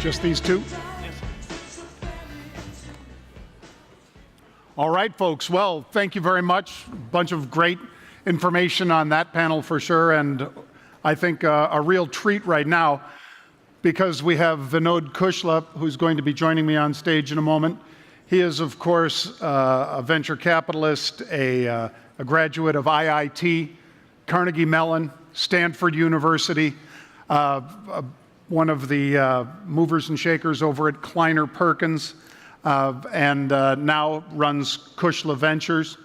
Just these two? All right, folks. Well, thank you very much. A bunch of great information on that panel for sure, and I think a real treat right now because we have Vinod Khosla, who's going to be joining me on stage in a moment. He is, of course, a venture capitalist, a graduate of IIT, Carnegie Mellon, Stanford University, one of the movers and shakers over at Kleiner Perkins, and now runs Khosla Ventures,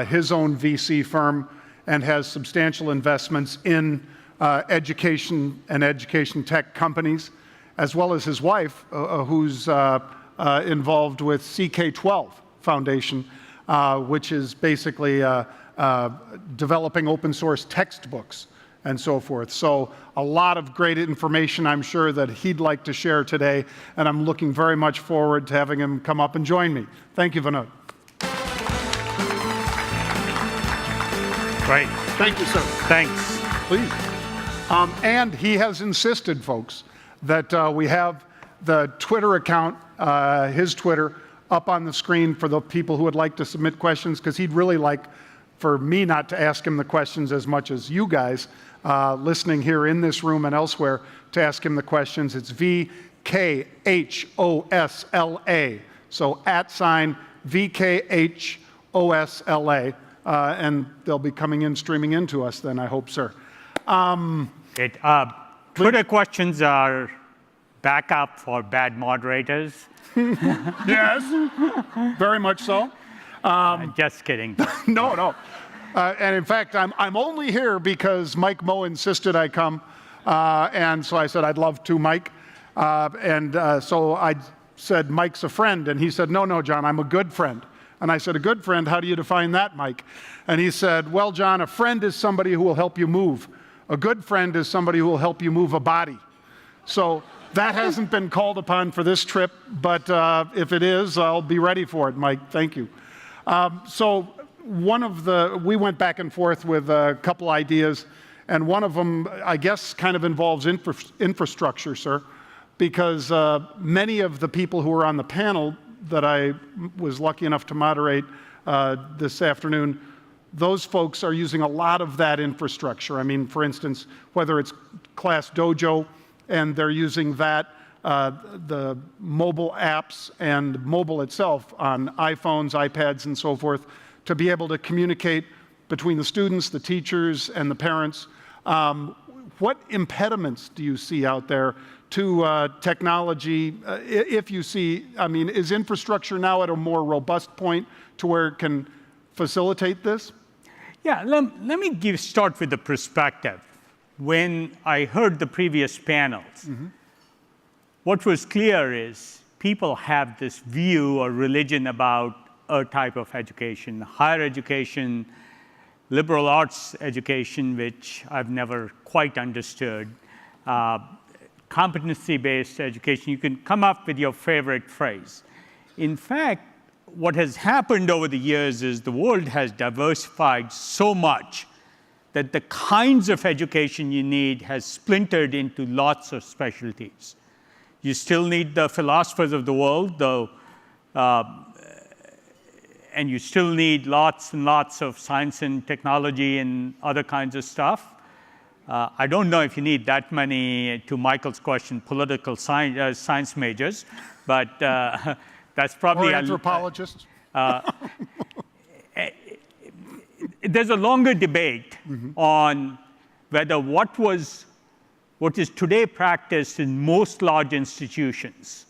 his own VC firm, and has substantial investments in education and education tech companies, as well as his wife, who's involved with CK12 Foundation, which is basically developing open source textbooks and so forth. So a lot of great information, I'm sure, that he'd like to share today, and I'm looking very much forward to having him come up and join me. Thank you, Vinod. Great. Thank you, sir. Thanks. Please. And he has insisted, folks, that we have the Twitter account, his Twitter, up on the screen for the people who would like to submit questions, because he'd really like for me not to ask him the questions as much as you guys listening here in this room and elsewhere to ask him the questions. It's VKHOSLA. So @VKHOSLA. And they'll be coming in, streaming into us then, I hope, sir. Twitter questions are backup for bad moderators. Yes, very much so. Just kidding. No. And in fact, I'm only here because Mike Moe insisted I come. And so I said, I'd love to, Mike. So I said, Mike's a friend. And he said, no, John, I'm a good friend. And I said, a good friend, how do you define that, Mike? And he said, well, John, a friend is somebody who will help you move. A good friend is somebody who will help you move a body. So that hasn't been called upon for this trip, but if it is, I'll be ready for it, Mike. Thank you. So we went back and forth with a couple ideas, and one of them, I guess, kind of involves infrastructure, sir, because many of the people who were on the panel that I was lucky enough to moderate this afternoon, those folks are using a lot of that infrastructure. I mean, for instance, whether it's Class Dojo, and they're using that, the mobile apps and mobile itself on iPhones, iPads, and so forth, to be able to communicate between the students, the teachers, and the parents. What impediments do you see out there to technology? If you see, I mean, is infrastructure now at a more robust point to where it can facilitate this? Yeah, let me start with the perspective. When I heard the previous panels, what was clear is people have this view or religion about a type of education, higher education, liberal arts education, which I've never quite understood, competency-based education. You can come up with your favorite phrase. In fact, what has happened over the years is the world has diversified so much that the kinds of education you need has splintered into lots of specialties. You still need the philosophers of the world, though, and you still need lots and lots of science and technology and other kinds of stuff. I don't know if you need that many, to Michael's question, political science majors, but that's probably— Or anthropologists. There's a longer debate on whether what is today practiced in most large institutions,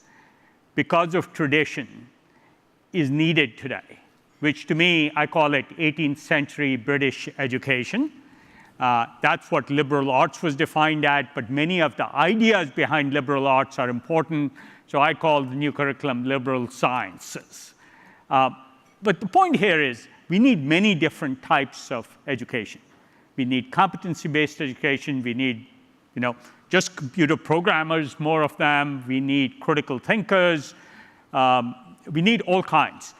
because of tradition, is needed today, which to me, I call it 18th century British education. That's what liberal arts was defined at, but many of the ideas behind liberal arts are important, so I call the new curriculum liberal sciences. But the point here is we need many different types of education. We need competency-based education. We need, just computer programmers, more of them. We need critical thinkers. We need all kinds.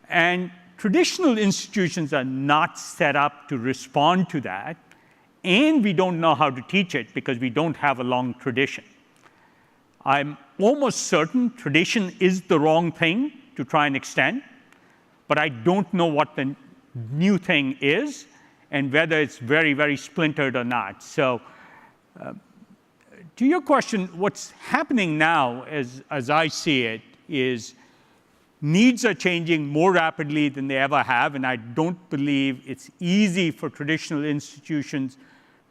And traditional institutions are not set up to respond to that. and we don't know how to teach it because we don't have a long tradition. I'm almost certain tradition is the wrong thing to try and extend, but I don't know what the new thing is and whether it's very, very splintered or not. So to your question, what's happening now, as I see it, is needs are changing more rapidly than they ever have, and I don't believe it's easy for traditional institutions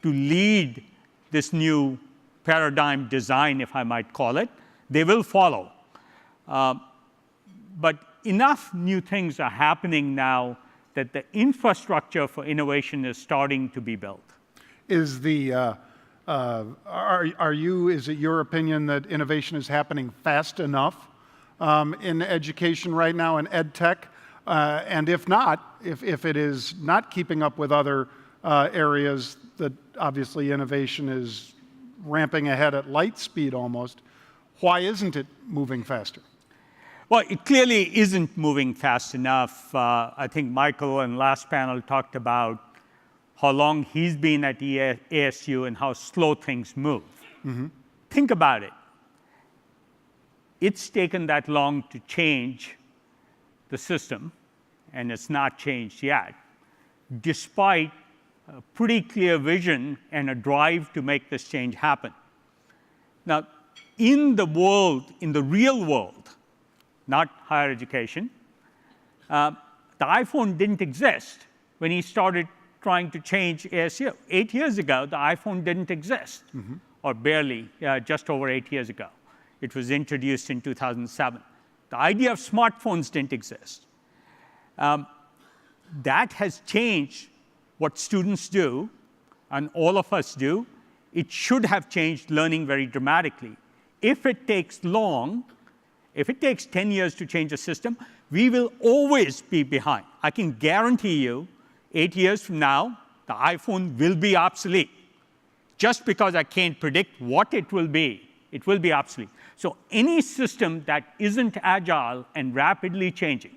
to lead this new paradigm design, if I might call it. They will follow. But enough new things are happening now that the infrastructure for innovation is starting to be built. Is it your opinion that innovation is happening fast enough in education right now in ed tech? And if not, if it is not keeping up with other areas, that obviously innovation is ramping ahead at light speed almost, why isn't it moving faster? Well, it clearly isn't moving fast enough. I think Michael in last panel talked about how long he's been at ASU and how slow things move. Mm-hmm. Think about it. It's taken that long to change the system, and it's not changed yet, despite a pretty clear vision and a drive to make this change happen. Now, in the real world, not higher education, the iPhone didn't exist when he started trying to change ASU. 8 years ago, the iPhone didn't exist, or barely, just over 8 years ago. It was introduced in 2007. The idea of smartphones didn't exist. That has changed what students do, and all of us do. It should have changed learning very dramatically. If it takes long, if it takes 10 years to change a system, we will always be behind. I can guarantee you, 8 years from now, the iPhone will be obsolete. Just because I can't predict what it will be obsolete. So any system that isn't agile and rapidly changing,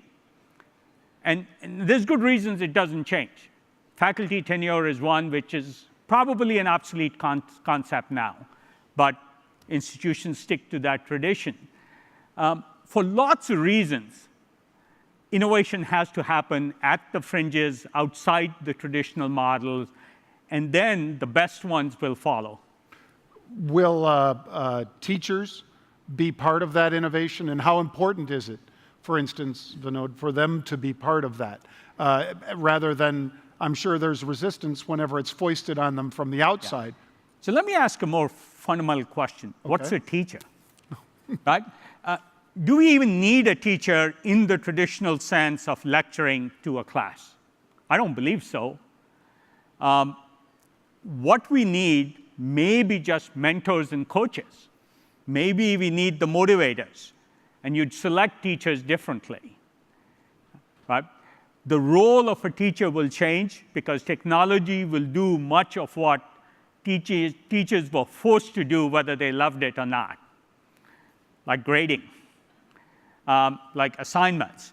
and there's good reasons it doesn't change. Faculty tenure is one which is probably an obsolete concept now, but institutions stick to that tradition. For lots of reasons, innovation has to happen at the fringes, outside the traditional models, and then the best ones will follow. Will teachers be part of that innovation, and how important is it, for instance, Vinod, for them to be part of that, rather than, I'm sure there's resistance whenever it's foisted on them from the outside. Yeah. So let me ask a more fundamental question. Okay. What's a teacher? Right? Do we even need a teacher in the traditional sense of lecturing to a class? I don't believe so. What we need may be just mentors and coaches. Maybe we need the motivators, and you'd select teachers differently. Right? The role of a teacher will change because technology will do much of what teachers were forced to do, whether they loved it or not, like grading, like assignments.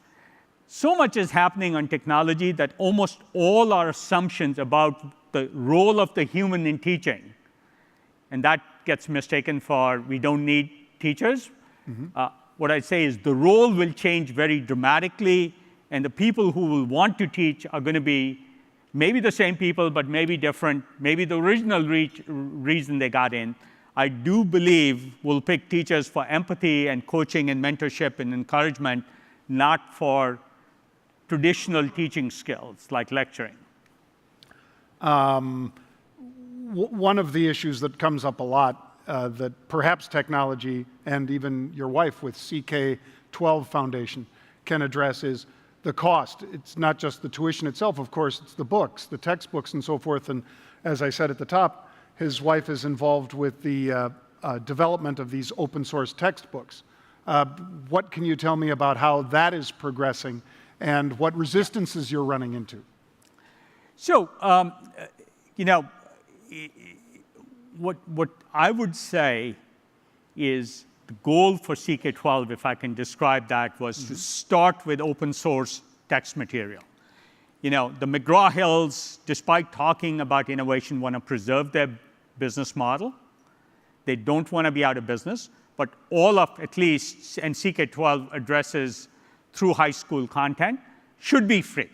So much is happening on technology that almost all our assumptions about the role of the human in teaching, and that gets mistaken for we don't need teachers. What I'd say is the role will change very dramatically, and the people who will want to teach are going to be maybe the same people, but maybe different, maybe the original reason they got in. I do believe we'll pick teachers for empathy and coaching and mentorship and encouragement, not for traditional teaching skills like lecturing. One of the issues that comes up a lot that perhaps technology and even your wife with CK12 Foundation can address is the cost. It's not just the tuition itself, of course, it's the books, the textbooks and so forth. And as I said at the top, his wife is involved with the development of these open source textbooks. What can you tell me about how that is progressing and what resistances you're running into? So, what I would say is the goal for CK12, if I can describe that, was to start with open source text material. the McGraw-Hills, despite talking about innovation, want to preserve their business model. They don't want to be out of business. But all of, at least, and CK12 addresses through high school content, should be free.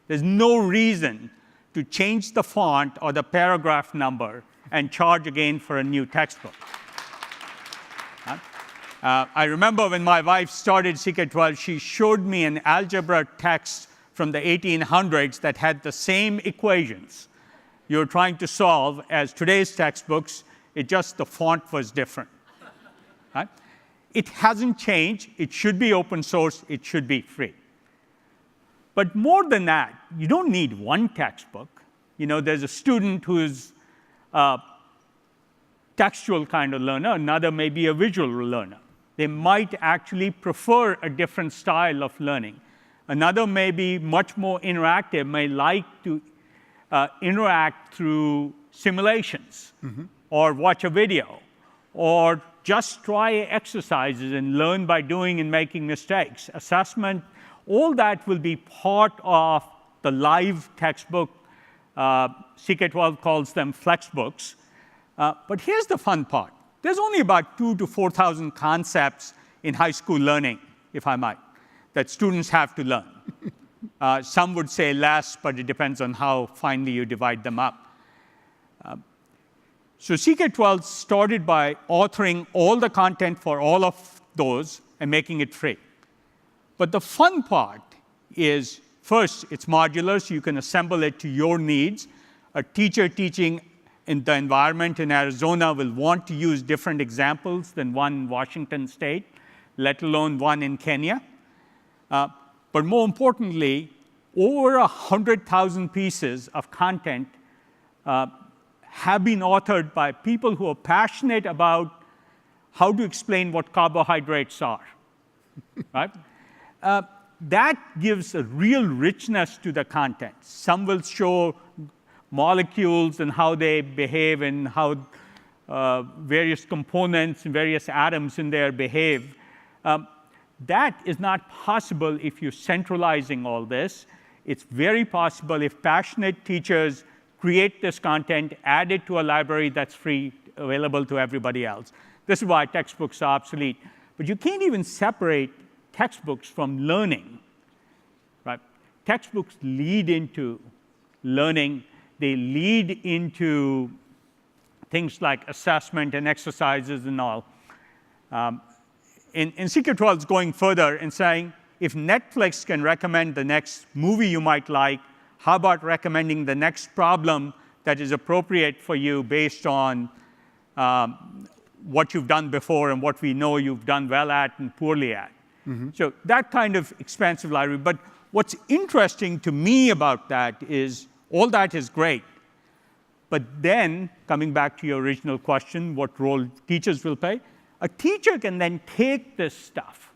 There's no reason to change the font or the paragraph number and charge again for a new textbook. I remember when my wife started CK12, she showed me an algebra text from the 1800s that had the same equations you're trying to solve as today's textbooks. It just, the font was different. Right? It hasn't changed. It should be open source. It should be free. But more than that, you don't need one textbook. There's a student who's a textual kind of learner. Another may be a visual learner. They might actually prefer a different style of learning. Another may be much more interactive, may like to interact through simulations, or watch a video, or just try exercises and learn by doing and making mistakes. Assessment, all that will be part of the live textbook. CK12 calls them flexbooks. But here's the fun part. There's only about 2,000 to 4,000 concepts in high school learning, if I might, that students have to learn. Some would say less, but it depends on how finely you divide them up. So CK12 started by authoring all the content for all of those and making it free. But the fun part is, first, it's modular, so you can assemble it to your needs. A teacher teaching in the environment in Arizona will want to use different examples than one in Washington State, let alone one in Kenya. But more importantly, over 100,000 pieces of content have been authored by people who are passionate about how to explain what carbohydrates are. Right? That gives a real richness to the content. Some will show molecules and how they behave and how various components and various atoms in there behave. That is not possible if you're centralizing all this. It's very possible if passionate teachers create this content, add it to a library that's free, available to everybody else. This is why textbooks are obsolete. But you can't even separate textbooks from learning. Right? Textbooks lead into learning. They lead into things like assessment and exercises and all. And CK12 is going further and saying, if Netflix can recommend the next movie you might like, how about recommending the next problem that is appropriate for you based on what you've done before and what we know you've done well at and poorly at? So that kind of expansive library. But what's interesting to me about that is all that is great. But then, coming back to your original question, what role teachers will play, a teacher can then take this stuff.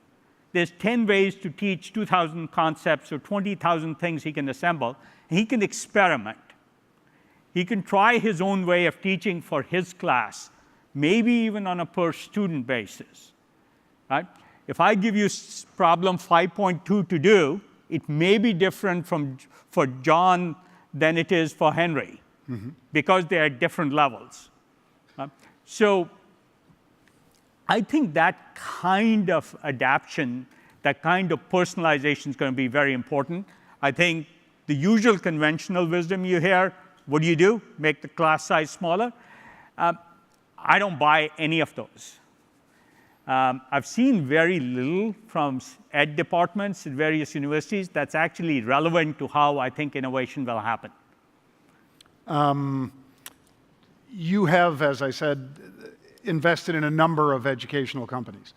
There's 10 ways to teach 2,000 concepts or 20,000 things he can assemble, and he can experiment. He can try his own way of teaching for his class, maybe even on a per-student basis. Right? If I give you problem 5.2 to do, it may be different for John than it is for Henry, because they're at different levels. So I think that kind of adaptation, that kind of personalization is going to be very important. I think the usual conventional wisdom you hear, what do? Make the class size smaller? I don't buy any of those. I've seen very little from ed departments at various universities that's actually relevant to how I think innovation will happen. You have, as I said, invested in a number of educational companies.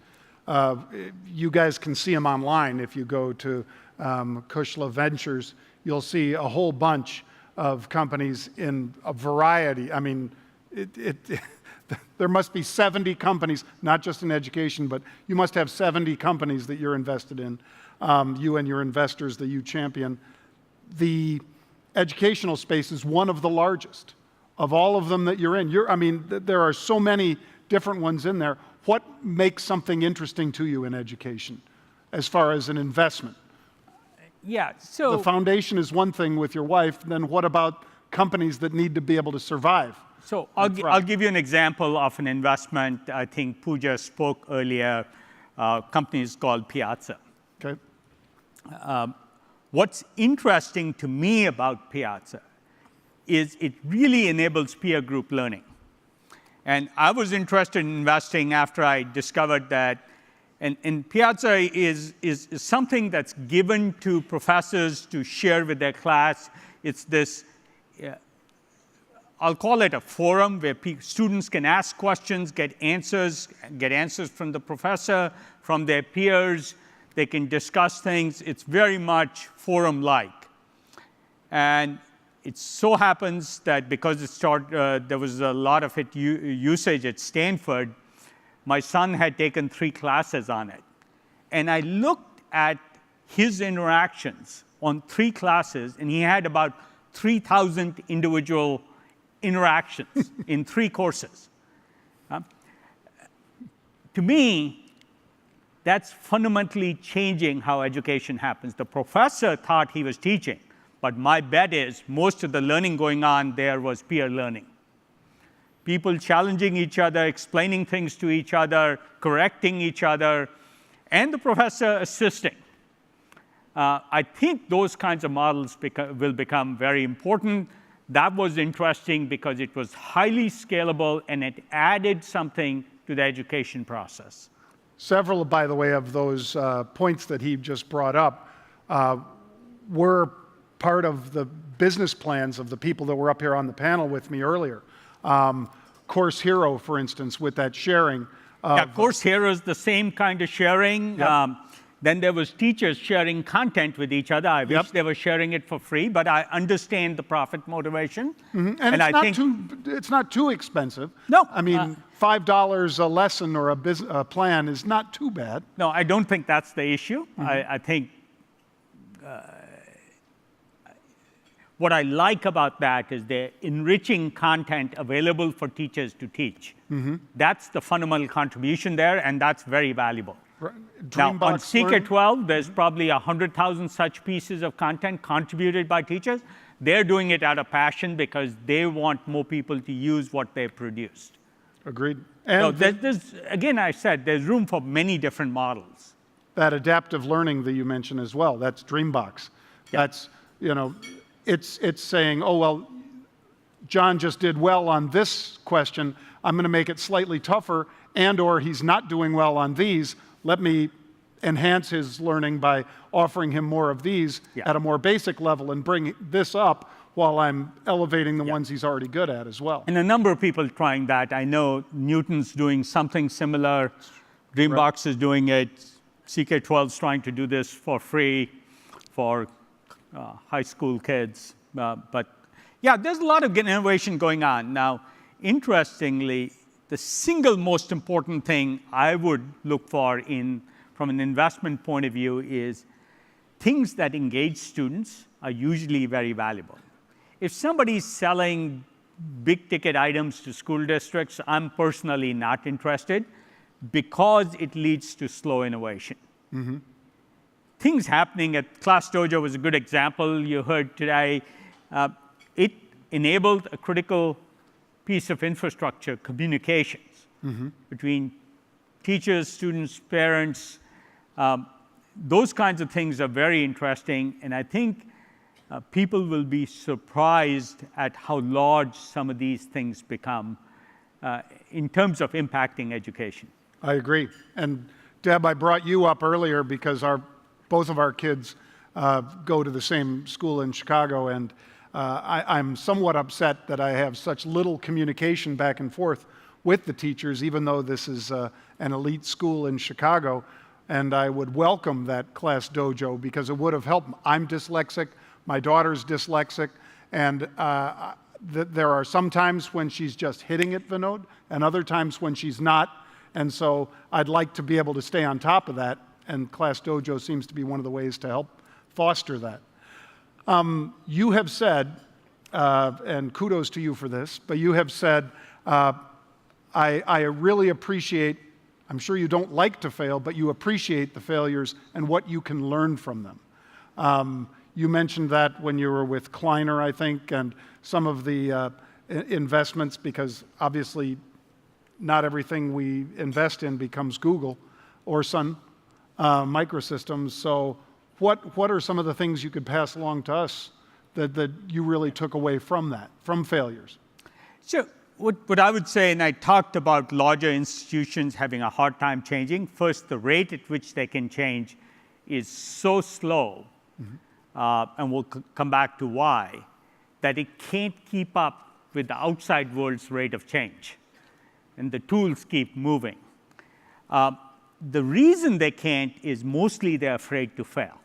You guys can see them online. If you go to Khosla Ventures, you'll see a whole bunch of companies in a variety. I mean, there must be 70 companies, not just in education, but you must have 70 companies that you're invested in, you and your investors that you champion. The educational space is one of the largest of all of them that you're in. I mean, there are so many different ones in there. What makes something interesting to you in education as far as an investment? Yeah, The so foundation is one thing with your wife, then what about companies that need to be able to survive? I'll give you an example of an investment. I think Pooja spoke earlier. Company is called Piazza. Okay. What's interesting to me about Piazza is it really enables peer group learning. And I was interested in investing after I discovered that. And Piazza is something that's given to professors to share with their class. It's this, I'll call it a forum where students can ask questions, get answers from the professor, from their peers. They can discuss things. It's very much forum-like. And it so happens that because there was a lot of usage at Stanford, my son had taken 3 classes on it. And I looked at his interactions on 3 classes, and he had about 3,000 individual interactions in 3 courses. To me, that's fundamentally changing how education happens. The professor thought he was teaching, but my bet is most of the learning going on there was peer learning. People challenging each other, explaining things to each other, correcting each other, and the professor assisting. I think those kinds of models will become very important. That was interesting because it was highly scalable and it added something to the education process. Several, by the way, of those points that he just brought up were part of the business plans of the people that were up here on the panel with me earlier. Course Hero, for instance, with that sharing. Yeah, Course Hero is the same kind of sharing. Yep. Then there was teachers sharing content with each other. I wish they were sharing it for free, but I understand the profit motivation. Mm-hmm. And it's not too expensive. No. I mean, $5 a lesson or a plan is not too bad. No, I don't think that's the issue. Mm-hmm. I think what I like about that is the enriching content available for teachers to teach. Mm-hmm. That's the fundamental contribution there, and that's very valuable. Right. Now, on CK12, there's probably 100,000 such pieces of content contributed by teachers. They're doing it out of passion because they want more people to use what they produced. Agreed. And so again, I said, there's room for many different models. That adaptive learning that you mentioned as well, that's Dreambox. Yeah. That's, it's saying, oh, well, John just did well on this question. I'm going to make it slightly tougher, and or he's not doing well on these. Let me enhance his learning by offering him more of these at a more basic level and bring this up while I'm elevating the ones he's already good at as well. And a number of people trying that. I know Newton's doing something similar. Dreambox is doing it. CK12 is trying to do this for free for high school kids. But yeah, there's a lot of innovation going on. Now, interestingly, the single most important thing I would look for from an investment point of view is things that engage students are usually very valuable. If somebody's selling big ticket items to school districts, I'm personally not interested because it leads to slow innovation. Mm-hmm. Things happening at Class Dojo was a good example you heard today. It enabled a critical piece of infrastructure, communications, between teachers, students, parents. Those kinds of things are very interesting, and I think people will be surprised at how large some of these things become in terms of impacting education. I agree. And Deb, I brought you up earlier because both of our kids go to the same school in Chicago, and I'm somewhat upset that I have such little communication back and forth with the teachers, even though this is an elite school in Chicago. And I would welcome that Class Dojo because it would have helped. I'm dyslexic, my daughter's dyslexic, and there are some times when she's just hitting it, Vinod, and other times when she's not. And so I'd like to be able to stay on top of that, and Class Dojo seems to be one of the ways to help foster that. You have said, and kudos to you for this, but you have said, I really appreciate, I'm sure you don't like to fail, but you appreciate the failures and what you can learn from them. You mentioned that when you were with Kleiner, I think, and some of the investments, because obviously not everything we invest in becomes Google or Sun Microsystems. So what are some of the things you could pass along to us that you really took away from that, from failures? So what I would say, and I talked about larger institutions having a hard time changing. First, the rate at which they can change is so slow, and we'll come back to why, that it can't keep up with the outside world's rate of change. And the tools keep moving. The reason they can't is mostly they're afraid to fail.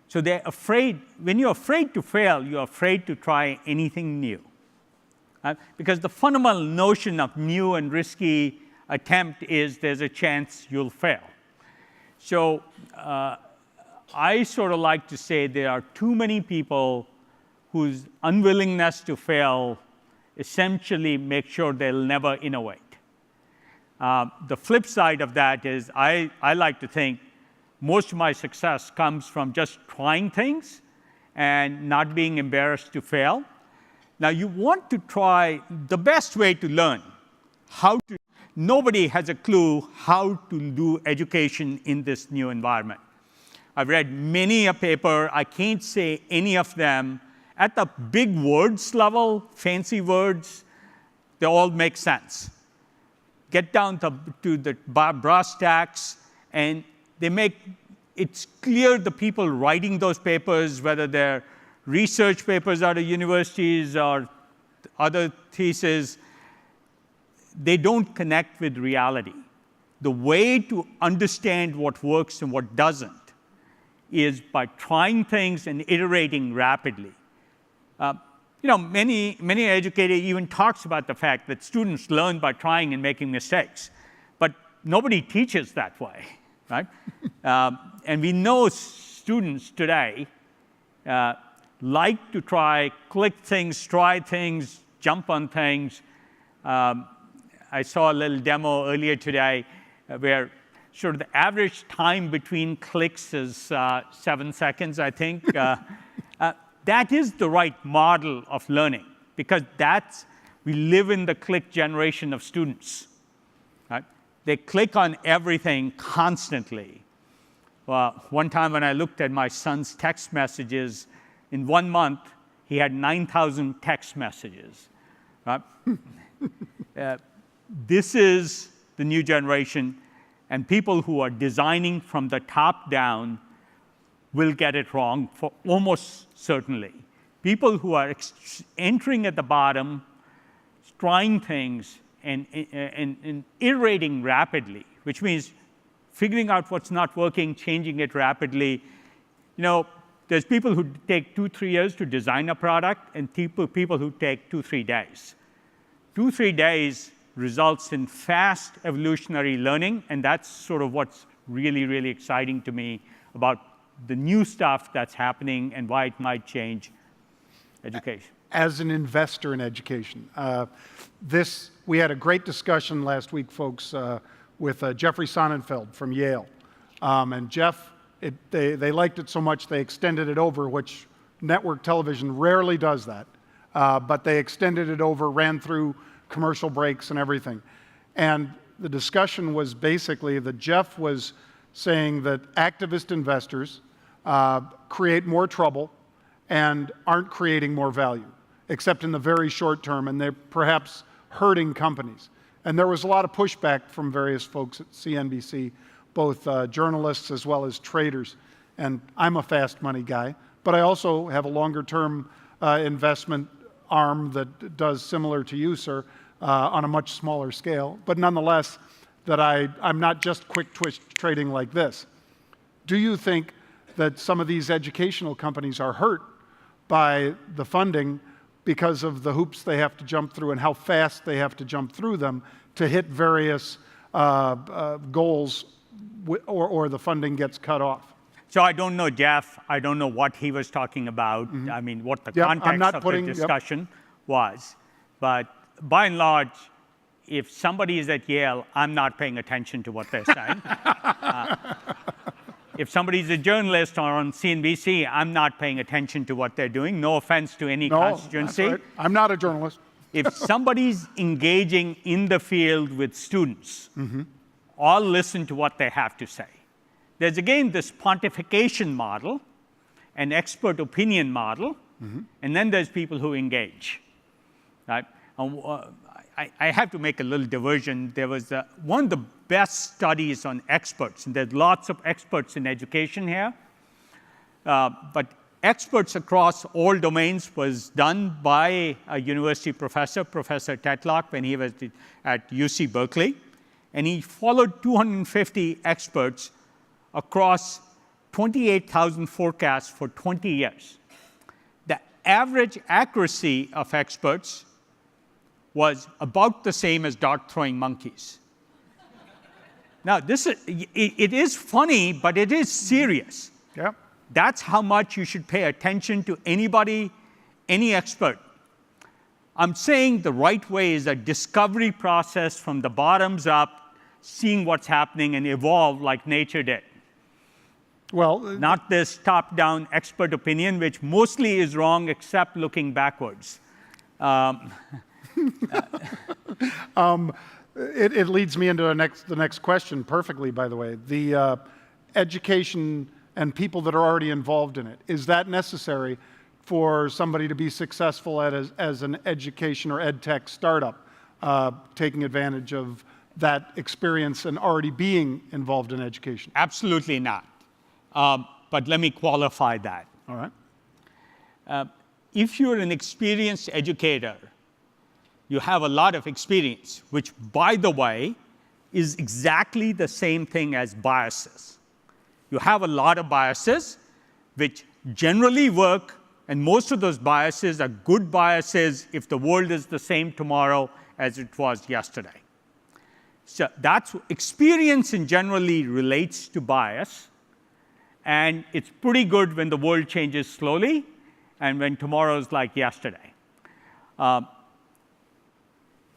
So they're afraid, when you're afraid to fail, you're afraid to try anything new. Because the fundamental notion of new and risky attempt is there's a chance you'll fail. So I sort of like to say there are too many people whose unwillingness to fail essentially make sure they'll never innovate. The flip side of that is I like to think most of my success comes from just trying things and not being embarrassed to fail. Now, you want to try the best way to learn. Nobody has a clue how to do education in this new environment. I've read many a paper. I can't say any of them. At the big words level, fancy words, they all make sense. Get down to the brass tacks, and it's clear the people writing those papers, whether they're research papers out of universities or other theses, they don't connect with reality. The way to understand what works and what doesn't is by trying things and iterating rapidly. Many educators even talks about the fact that students learn by trying and making mistakes, but nobody teaches that way, right? And we know students today like to click things, try things, jump on things. I saw a little demo earlier today where sort of the average time between clicks is 7 seconds, I think. That is the right model of learning, because we live in the click generation of students. Right? They click on everything constantly. One time when I looked at my son's text messages, in 1 month, he had 9,000 text messages. Right? This is the new generation, and people who are designing from the top down will get it wrong for almost certainly. People who are entering at the bottom, trying things, and iterating rapidly, which means figuring out what's not working, changing it rapidly. There's people who take 2-3 years to design a product, and people who take 2-3 days. 2-3 days results in fast evolutionary learning, and that's sort of what's really, really exciting to me about the new stuff that's happening and why it might change education. As an investor in education, we had a great discussion last week, folks, with Jeffrey Sonnenfeld from Yale. And Jeff, they liked it so much they extended it over, which network television rarely does that. But they extended it over, ran through commercial breaks and everything. And the discussion was basically that Jeff was saying that activist investors create more trouble and aren't creating more value, except in the very short term, and they're perhaps hurting companies. And there was a lot of pushback from various folks at CNBC, both journalists as well as traders. And I'm a fast money guy, but I also have a longer term investment arm that does similar to you, sir, on a much smaller scale. But nonetheless, that I'm not just quick twitch trading like this. Do you think that some of these educational companies are hurt by the funding because of the hoops they have to jump through and how fast they have to jump through them to hit various goals, or the funding gets cut off? So I don't know Jeff. I don't know what he was talking about. Mm-hmm. I mean, what the context of the discussion was. But by and large, if somebody is at Yale, I'm not paying attention to what they're saying. If somebody's a journalist or on CNBC, I'm not paying attention to what they're doing. No offense to any No, constituency. that's right. I'm not a journalist. If somebody's engaging in the field with students, I'll listen to what they have to say. There's, again, this pontification model, an expert opinion model, and then there's people who engage. Right? I have to make a little diversion. There was one of the best studies on experts, and there's lots of experts in education here, but experts across all domains was done by a university professor, Professor Tetlock, when he was at UC Berkeley, and he followed 250 experts across 28,000 forecasts for 20 years. The average accuracy of experts was about the same as dart-throwing monkeys. Now, it is funny, but it is serious. Yeah. That's how much you should pay attention to anybody, any expert. I'm saying the right way is a discovery process from the bottoms up, seeing what's happening and evolve like nature did. Well, Not this top-down expert opinion, which mostly is wrong except looking backwards. it leads me into the next question perfectly, by the way. The education and people that are already involved in it, is that necessary for somebody to be successful as an education or ed tech startup, taking advantage of that experience and already being involved in education? Absolutely not. But let me qualify that. All right. If you're an experienced educator, you have a lot of experience, which, by the way, is exactly the same thing as biases. You have a lot of biases, which generally work, and most of those biases are good biases if the world is the same tomorrow as it was yesterday. So that's experience and generally relates to bias, and it's pretty good when the world changes slowly and when tomorrow's like yesterday.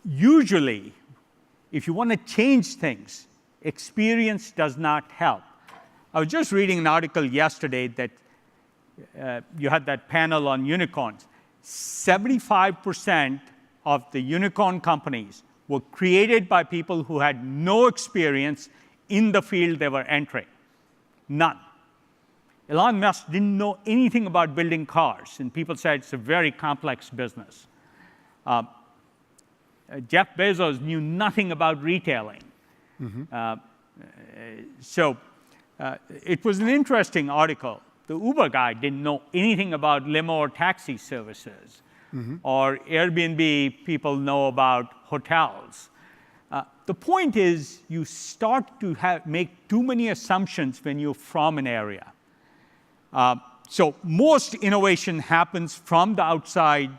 Usually, if you want to change things, experience does not help. I was just reading an article yesterday that you had that panel on unicorns. 75% of the unicorn companies were created by people who had no experience in the field they were entering. None. Elon Musk didn't know anything about building cars, and people said it's a very complex business. Jeff Bezos knew nothing about retailing. So it was an interesting article. The Uber guy didn't know anything about limo or taxi services. Or Airbnb people know about hotels. The point is, you start to make too many assumptions when you're from an area. So most innovation happens from the outside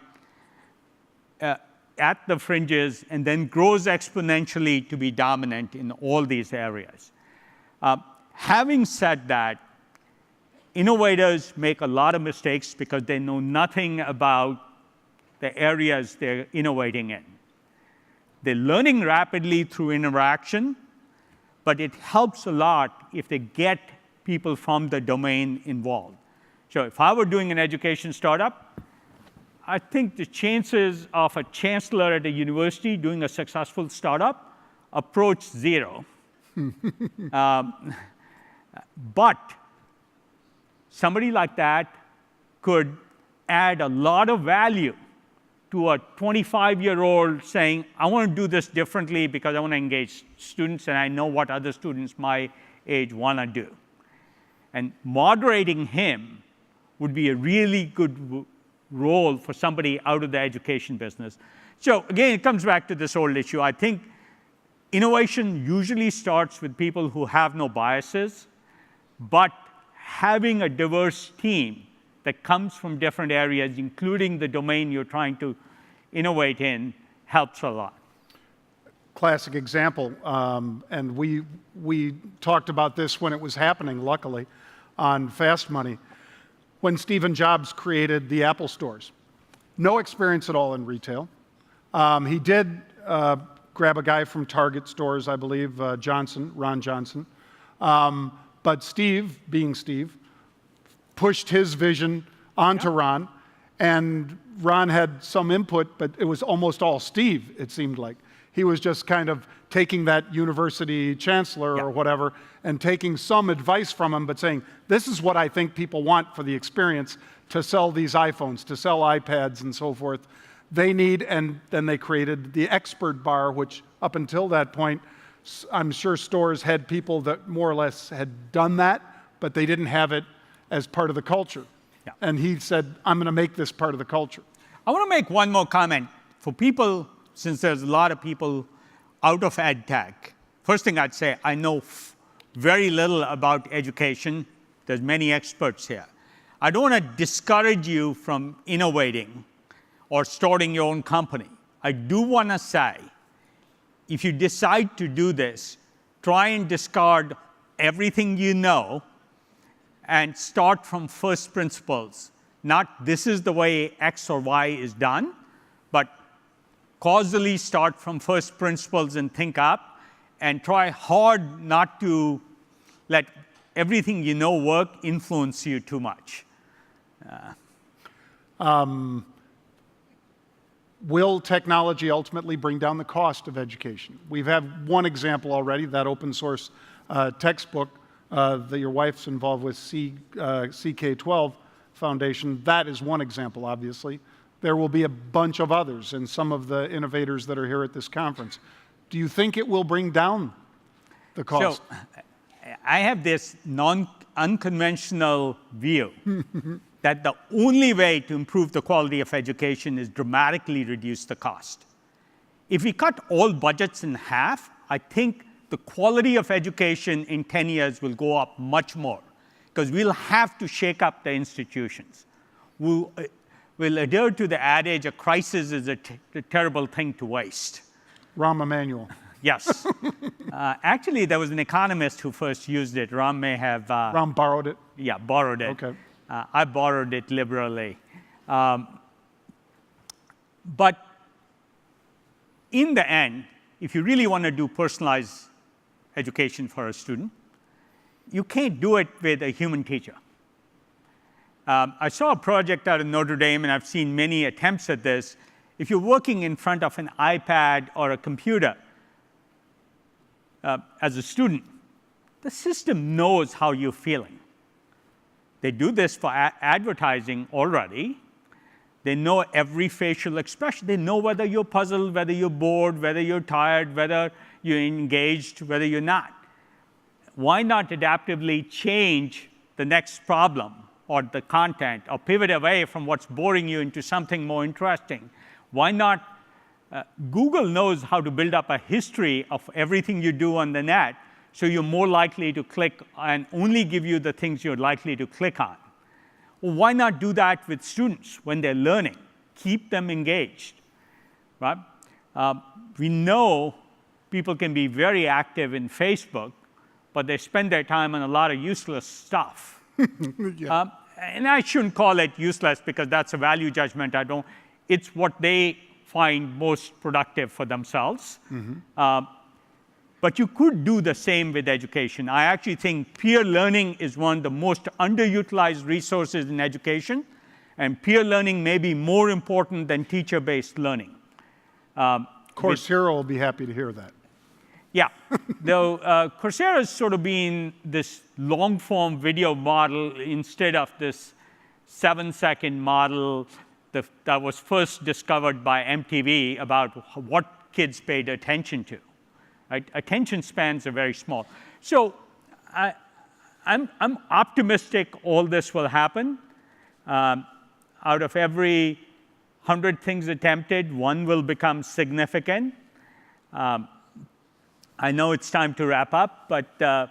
at the fringes and then grows exponentially to be dominant in all these areas. Having said that, innovators make a lot of mistakes because they know nothing about the areas they're innovating in. They're learning rapidly through interaction, but it helps a lot if they get people from the domain involved. So if I were doing an education startup, I think the chances of a chancellor at a university doing a successful startup approach zero. But somebody like that could add a lot of value to a 25-year-old saying, I want to do this differently because I want to engage students and I know what other students my age want to do. And moderating him would be a really good role for somebody out of the education business. So again, it comes back to this old issue. I think innovation usually starts with people who have no biases, but having a diverse team that comes from different areas, including the domain you're trying to innovate in, helps a lot. Classic example, and we talked about this when it was happening, luckily, on Fast Money. When Stephen Jobs created the Apple stores. No experience at all in retail. He did grab a guy from Target stores, I believe, Ron Johnson. But Steve, being Steve, pushed his vision onto Ron, and Ron had some input, but it was almost all Steve, it seemed like. He was just kind of taking that university chancellor or whatever and taking some advice from him, but saying, this is what I think people want for the experience to sell these iPhones, to sell iPads and so forth. They need, and then they created the expert bar, which up until that point, I'm sure stores had people that more or less had done that, but they didn't have it as part of the culture. Yeah. And he said, I'm going to make this part of the culture. I want to make one more comment. For people, since there's a lot of people out of ed tech, first thing I'd say, I know very little about education. There's many experts here. I don't want to discourage you from innovating or starting your own company. I do want to say, if you decide to do this, try and discard everything you know and start from first principles. Not this is the way X or Y is done, but causally start from first principles and think up, and try hard not to let everything you know work influence you too much. Will technology ultimately bring down the cost of education? We've had one example already, that open source textbook that your wife's involved with, CK12 Foundation. That is one example, obviously. There will be a bunch of others, and some of the innovators that are here at this conference. Do you think it will bring down the cost? So, I have this unconventional view that the only way to improve the quality of education is dramatically reduce the cost. If we cut all budgets in half, I think the quality of education in 10 years will go up much more, because we'll have to shake up the institutions. We'll adhere to the adage, a crisis is a terrible thing to waste. Rahm Emanuel. Yes. Actually, there was an economist who first used it. Rahm may have... Rahm borrowed it? Yeah, borrowed it. Okay. I borrowed it liberally. But in the end, if you really want to do personalized education for a student, you can't do it with a human teacher. I saw a project out of Notre Dame, and I've seen many attempts at this. If you're working in front of an iPad or a computer as a student, the system knows how you're feeling. They do this for advertising already. They know every facial expression. They know whether you're puzzled, whether you're bored, whether you're tired, whether you're engaged, whether you're not. Why not adaptively change the next problem or the content, or pivot away from what's boring you into something more interesting? Why not? Google knows how to build up a history of everything you do on the net, so you're more likely to click and only give you the things you're likely to click on. Well, why not do that with students when they're learning? Keep them engaged, right? We know people can be very active in Facebook, but they spend their time on a lot of useless stuff. Yeah. And I shouldn't call it useless, because that's a value judgment. It's what they find most productive for themselves. But you could do the same with education. I actually think peer learning is one of the most underutilized resources in education, and peer learning may be more important than teacher-based learning. Coursera will be happy to hear that. Yeah, though Coursera has sort of been this long-form video model instead of this 7-second model that was first discovered by MTV about what kids paid attention to. Right? Attention spans are very small. So I'm optimistic all this will happen. Out of every 100 things attempted, one will become significant. I know it's time to wrap up, but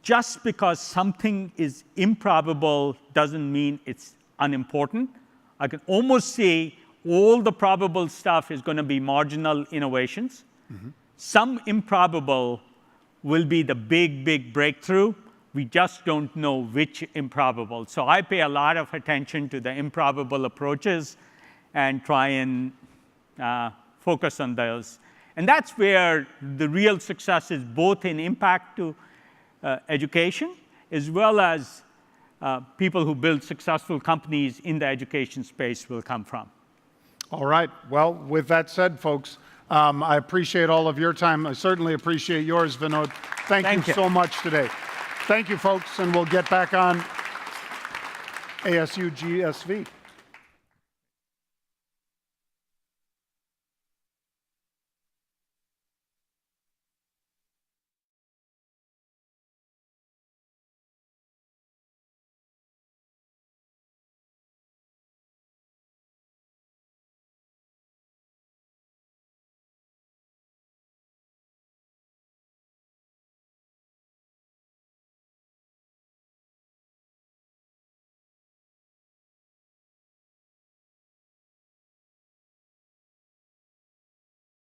just because something is improbable doesn't mean it's unimportant. I can almost see all the probable stuff is going to be marginal innovations. Some improbable will be the big, big breakthrough. We just don't know which improbable. So I pay a lot of attention to the improbable approaches and try and focus on those. And that's where the real success is, both in impact to education, as well as people who build successful companies in the education space will come from. All right. Well, with that said, folks, I appreciate all of your time. I certainly appreciate yours, Vinod. Thank you so much today. Thank you, folks, and we'll get back on ASU GSV.